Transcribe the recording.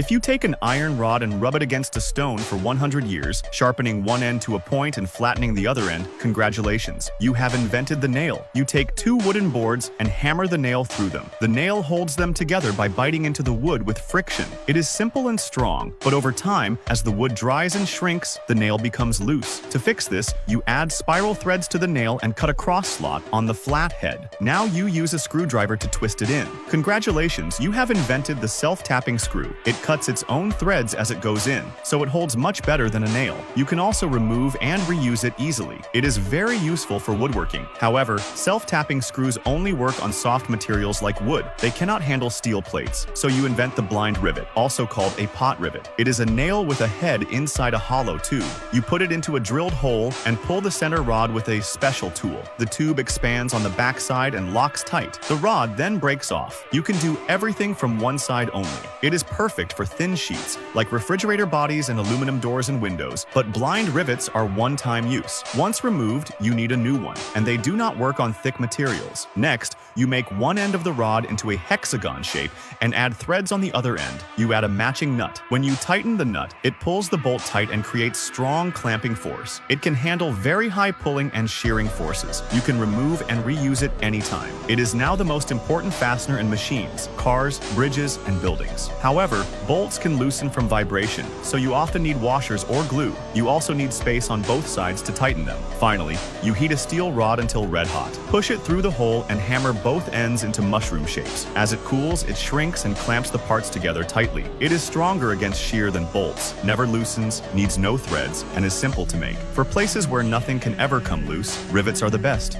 If you take an iron rod and rub it against a stone for 100 years, sharpening one end to a point and flattening the other end, congratulations, you have invented the nail. You take two wooden boards and hammer the nail through them. The nail holds them together by biting into the wood with friction. It is simple and strong, but over time, as the wood dries and shrinks, the nail becomes loose. To fix this, you add spiral threads to the nail and cut a cross slot on the flat head. Now you use a screwdriver to twist it in. Congratulations, you have invented the self-tapping screw. It cuts its own threads as it goes in, so it holds much better than a nail. You can also remove and reuse it easily. It is very useful for woodworking. However, self-tapping screws only work on soft materials like wood. They cannot handle steel plates, so you invent the blind rivet, also called a pot rivet. It is a nail with a head inside a hollow tube. You put it into a drilled hole and pull the center rod with a special tool. The tube expands on the backside and locks tight. The rod then breaks off. You can do everything from one side only. It is perfect for thin sheets, like refrigerator bodies and aluminum doors and windows, but blind rivets are one-time use. Once removed, you need a new one, and they do not work on thick materials. Next, you make one end of the rod into a hexagon shape and add threads on the other end. You add a matching nut. When you tighten the nut, it pulls the bolt tight and creates strong clamping force. It can handle very high pulling and shearing forces. You can remove and reuse it anytime. It is now the most important fastener in machines, cars, bridges, and buildings. However, bolts can loosen from vibration, so you often need washers or glue. You also need space on both sides to tighten them. Finally, you heat a steel rod until red hot. Push it through the hole and hammer both ends into mushroom shapes. As it cools, it shrinks and clamps the parts together tightly. It is stronger against shear than bolts, never loosens, needs no threads, and is simple to make. For places where nothing can ever come loose, rivets are the best.